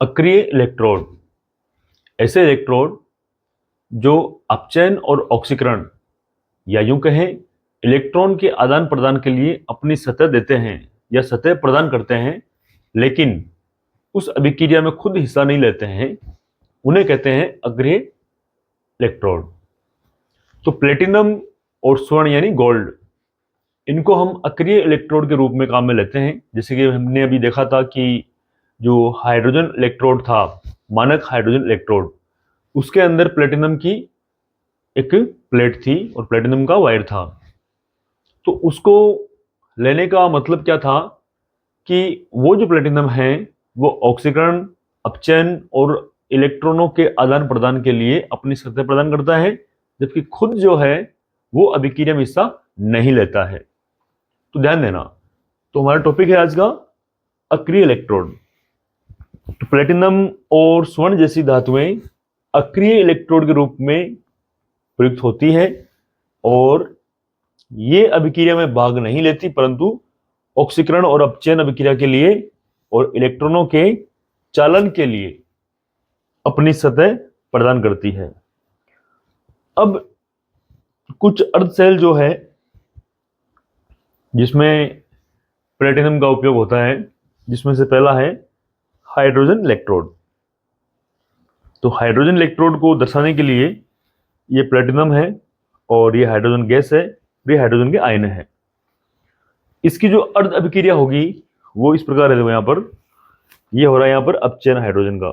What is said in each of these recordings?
अक्रिय electrode ऐसे electrode जो अपचयन और ऑक्सीकरण या यूं कहें इलेक्ट्रॉन के आदान प्रदान के लिए अपनी सतह देते हैं या सतह प्रदान करते हैं, लेकिन उस अभिक्रिया में खुद हिस्सा नहीं लेते हैं, उन्हें कहते हैं अक्रिय इलेक्ट्रोड। तो प्लेटिनम और स्वर्ण यानी गोल्ड, इनको हम अक्रिय इलेक्ट्रोड के रूप में काम में लेते हैं। जैसे कि हमने अभी देखा था कि जो हाइड्रोजन इलेक्ट्रोड था, मानक हाइड्रोजन इलेक्ट्रोड, उसके अंदर प्लेटिनम की एक प्लेट थी और प्लेटिनम का वायर था। तो उसको लेने का मतलब क्या था कि वो जो प्लेटिनम है वो ऑक्सीकरण, अपचयन और इलेक्ट्रॉनों के आदान प्रदान के लिए अपनी सतह प्रदान करता है, जबकि खुद जो है वो अभिक्रिया में हिस्सा नहीं लेता है। तो ध्यान देना, तो हमारा टॉपिक है आज का अक्रिय इलेक्ट्रोड। तो प्लेटिनम और स्वर्ण जैसी धातुएं अक्रिय इलेक्ट्रोड के रूप में प्रयुक्त होती है और ये अभिक्रिया में भाग नहीं लेती, परंतु ऑक्सीकरण और अपचयन अभिक्रिया के लिए और इलेक्ट्रॉनों के चालन के लिए अपनी सतह प्रदान करती है। अब कुछ अर्धशैल जो है जिसमें प्लेटिनम का उपयोग होता है, जिसमें से पहला है हाइड्रोजन इलेक्ट्रोड। तो हाइड्रोजन इलेक्ट्रोड को दर्शाने के लिए ये प्लेटिनम है और ये हाइड्रोजन गैस है, ये हाइड्रोजन के आयन है। इसकी जो अर्ध अभिक्रिया होगी वो इस प्रकार है। देखो यहाँ पर ये हो रहा है यहाँ पर अपचयन हाइड्रोजन का,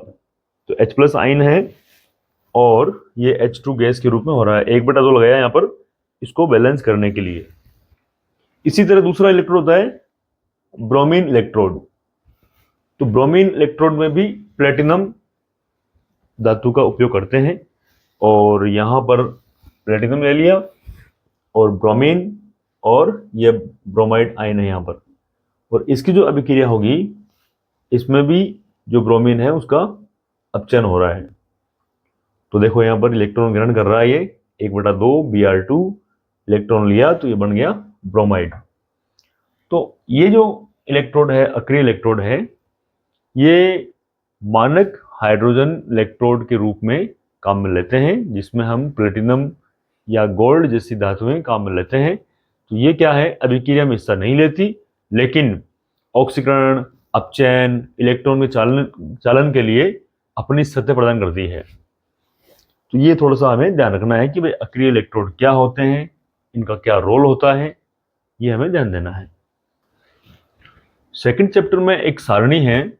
तो H+ आयन है और ये H2 गैस के रूप में हो रहा है। 1/2 लगाया यहाँ पर इसको बैलेंस करने के लिए। इसी तरह दूसरा इलेक्ट्रोड होता है ब्रोमीन इलेक्ट्रोड। तो ब्रोमीन इलेक्ट्रोड में भी प्लेटिनम धातु का उपयोग करते हैं और यहाँ पर प्लेटिनम ले लिया और ब्रोमीन और ये ब्रोमाइड आयन है यहाँ पर, और इसकी जो अभिक्रिया होगी इसमें भी जो ब्रोमीन है उसका अपचयन हो रहा है। तो देखो यहाँ पर इलेक्ट्रॉन ग्रहण कर रहा है, ये 1/2 Br2 इलेक्ट्रॉन लिया तो ये बन गया ब्रोमाइड। तो ये जो इलेक्ट्रोड है, अक्रिय इलेक्ट्रोड है, ये मानक हाइड्रोजन इलेक्ट्रोड के रूप में काम में लेते हैं, जिसमें हम प्लेटिनम या गोल्ड जैसी धातुएं काम में लेते हैं। तो ये क्या है, अभिक्रिया में हिस्सा नहीं लेती, लेकिन ऑक्सीकरण, अपचयन, इलेक्ट्रॉन के चालन के लिए अपनी सतह प्रदान करती है। तो ये थोड़ा सा हमें ध्यान रखना है कि भाई अक्रिय इलेक्ट्रोड क्या होते हैं, इनका क्या रोल होता है, ये हमें ध्यान देना है। सेकंड चैप्टर में एक सारणी है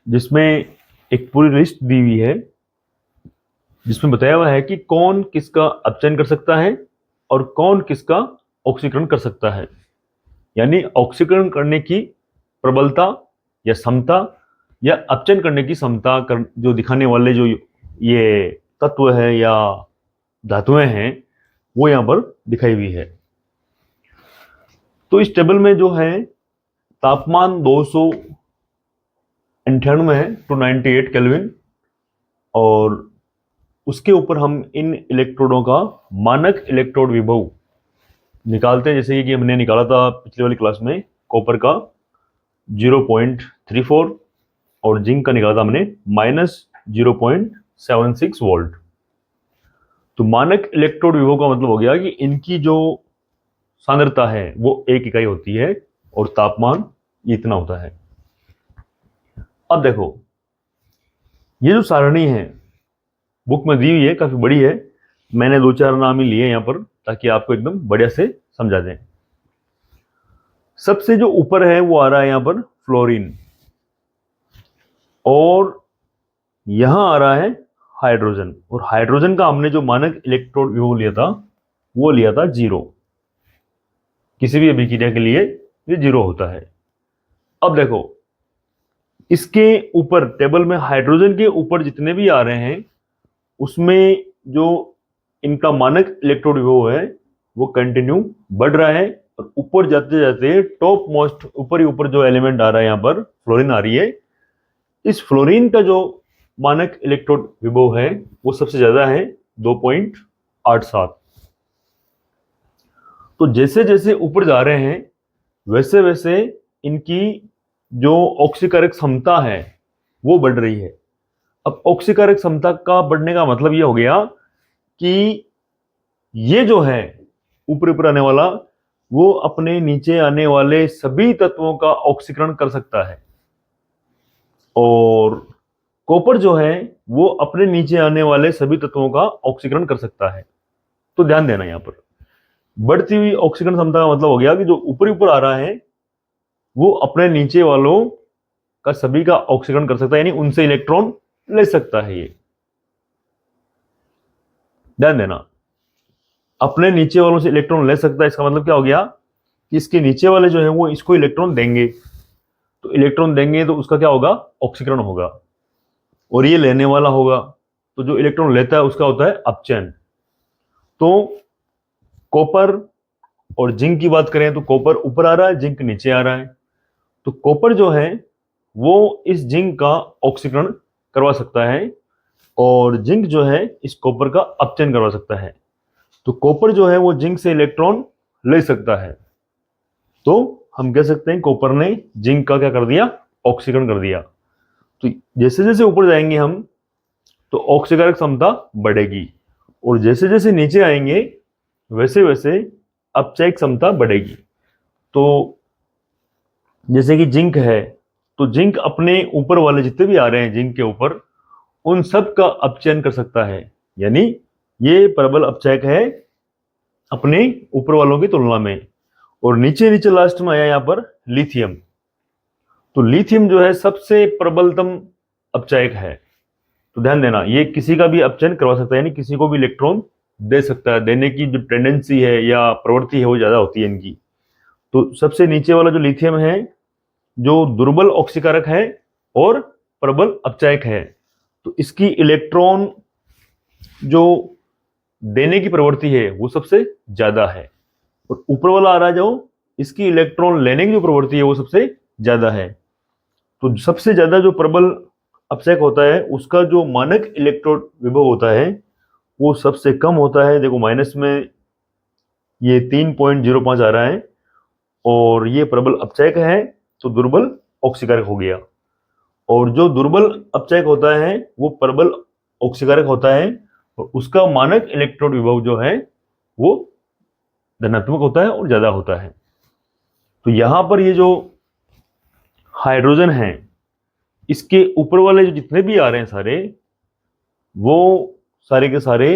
जिसमें एक पूरी लिस्ट दी हुई है, जिसमें बताया हुआ है कि कौन किसका अपचयन कर सकता है और कौन किसका ऑक्सीकरण कर सकता है। यानी ऑक्सीकरण करने की प्रबलता या क्षमता या अपचयन करने की क्षमता जो दिखाने वाले जो ये तत्व है या धातुएं हैं वो यहाँ पर दिखाई हुई है। तो इस टेबल में जो है तापमान 298 है टू 98 केल्विन, और उसके ऊपर हम इन इलेक्ट्रोडों का मानक इलेक्ट्रोड विभव निकालते हैं। जैसे कि हमने निकाला था पिछले वाली क्लास में, कॉपर का 0.34 और जिंक का निकाला था हमने -0.76 वोल्ट। तो मानक इलेक्ट्रोड विभव का मतलब हो गया कि इनकी जो सांद्रता है वो 1 इकाई होती है और तापमान इतना होता है। अब देखो ये जो सारणी है बुक में दी हुई है, काफी बड़ी है, मैंने 2-4 नाम ही लिए यहाँ पर ताकि आपको एकदम बढ़िया से समझा दें। सबसे जो ऊपर है वो आ रहा है यहाँ पर फ्लोरीन, और यहां आ रहा है हाइड्रोजन, और हाइड्रोजन का हमने जो मानक इलेक्ट्रोड विभव लिया था वो लिया था 0। किसी भी अभिक्रिया के लिए ये 0 होता है। अब देखो इसके ऊपर टेबल में हाइड्रोजन के ऊपर जितने भी आ रहे हैं उसमें जो इनका मानक इलेक्ट्रोड विभव है वो कंटिन्यू बढ़ रहा है, और ऊपर जाते जाते टॉप मोस्ट ऊपर ही ऊपर जो एलिमेंट आ रहा है यहाँ पर फ्लोरीन आ रही है। इस फ्लोरीन का जो मानक इलेक्ट्रोड विभव है वो सबसे ज्यादा है 2.87। तो जैसे जैसे ऊपर जा रहे हैं वैसे वैसे इनकी जो ऑक्सीकारक क्षमता है वो बढ़ रही है। अब ऑक्सीकारक क्षमता का बढ़ने का मतलब ये हो गया कि ये जो है ऊपर ऊपर आने वाला, वो अपने नीचे आने वाले सभी तत्वों का ऑक्सीकरण कर सकता है, और कॉपर जो है वो अपने नीचे आने वाले सभी तत्वों का ऑक्सीकरण कर सकता है। तो ध्यान देना, यहां पर बढ़ती हुई ऑक्सीकरण क्षमता का मतलब हो गया कि जो ऊपर ऊपर आ रहा है वो अपने नीचे वालों का सभी का ऑक्सीकरण कर सकता है, यानी उनसे इलेक्ट्रॉन ले सकता है। ये ध्यान देना, अपने नीचे वालों से इलेक्ट्रॉन ले सकता है, इसका मतलब क्या हो गया कि इसके नीचे वाले जो है वो इसको इलेक्ट्रॉन देंगे, तो इलेक्ट्रॉन देंगे तो उसका क्या होगा, ऑक्सीकरण होगा, और ये लेने वाला होगा, तो जो इलेक्ट्रॉन लेता है उसका होता है अपचयन। तो कॉपर और जिंक की बात करें तो कॉपर ऊपर आ रहा है, जिंक नीचे आ रहा है, तो कॉपर जो है वो इस जिंक का ऑक्सीकरण करवा सकता है, और जिंक जो है इस कॉपर का अपचयन करवा सकता है। तो कॉपर जो है वो जिंक से इलेक्ट्रॉन ले सकता है, तो हम कह सकते हैं कॉपर ने जिंक का क्या कर दिया, ऑक्सीकरण कर दिया। तो जैसे जैसे ऊपर जाएंगे हम तो ऑक्सीकारक क्षमता बढ़ेगी, और जैसे जैसे नीचे आएंगे वैसे वैसे अपचय क्षमता बढ़ेगी। तो जैसे कि जिंक है, तो जिंक अपने ऊपर वाले जितने भी आ रहे हैं जिंक के ऊपर, उन सब का अपचयन कर सकता है, यानी ये प्रबल अपचयक है अपने ऊपर वालों की तुलना में। और नीचे नीचे लास्ट में आया यहां पर लिथियम, तो लिथियम जो है सबसे प्रबलतम अपचयक है। तो ध्यान देना, ये किसी का भी अपचयन करवा सकता है, यानी किसी को भी इलेक्ट्रॉन दे सकता है, देने की जो टेंडेंसी है या प्रवृत्ति है वो ज्यादा होती है इनकी। तो सबसे नीचे वाला जो लिथियम है, जो दुर्बल ऑक्सीकारक है और प्रबल अपचयक है, तो इसकी इलेक्ट्रॉन जो देने की प्रवृत्ति है वो सबसे ज्यादा है, और ऊपर वाला आ रहा है जो इसकी इलेक्ट्रॉन लेने की जो प्रवृत्ति है वो सबसे ज्यादा है। तो सबसे ज्यादा जो प्रबल अपचयक होता है उसका जो मानक इलेक्ट्रोड विभव होता है वो सबसे कम होता है। देखो माइनस में ये 3.05 आ रहा है, और ये प्रबल अपचयक है तो दुर्बल ऑक्सीकारक हो गया, और जो दुर्बल अपचयक होता है वो प्रबल ऑक्सीकारक होता है, और उसका मानक इलेक्ट्रोड विभव जो है वो धनात्मक होता है और ज्यादा होता है। तो यहां पर ये जो हाइड्रोजन है, इसके ऊपर वाले जो जितने भी आ रहे हैं सारे, वो सारे के सारे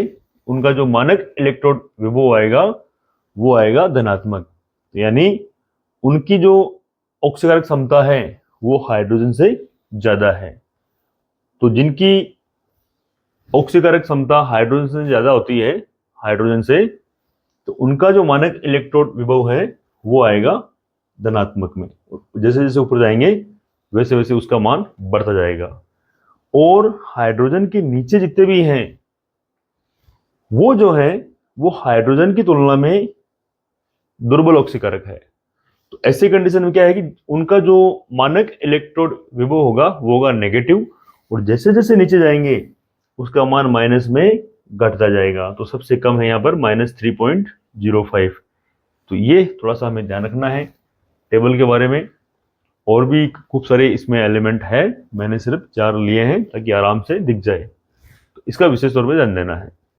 उनका जो मानक इलेक्ट्रोड विभव आएगा वो आएगा धनात्मक, यानी उनकी जो ऑक्सीकारक क्षमता है वो हाइड्रोजन से ज्यादा है। तो जिनकी ऑक्सीकारक क्षमता हाइड्रोजन से ज्यादा होती है, हाइड्रोजन से, तो उनका जो मानक इलेक्ट्रोड विभव है वो आएगा धनात्मक में। जैसे जैसे ऊपर जाएंगे वैसे वैसे उसका मान बढ़ता जाएगा, और हाइड्रोजन के नीचे जितने भी हैं वो जो है वो हाइड्रोजन की तुलना में दुर्बल ऑक्सीकारक है। तो ऐसी कंडीशन में क्या है कि उनका जो मानक इलेक्ट्रोड विभव होगा वो होगा नेगेटिव, और जैसे जैसे नीचे जाएंगे उसका मान माइनस में घटता जाएगा। तो सबसे कम है यहाँ पर -3.05। तो ये थोड़ा सा हमें ध्यान रखना है टेबल के बारे में। और भी खूब सारे इसमें एलिमेंट है, मैंने सिर्फ 4 लिए हैं ताकि आराम से दिख जाए, तो इसका विशेष तौर पर ध्यान देना है।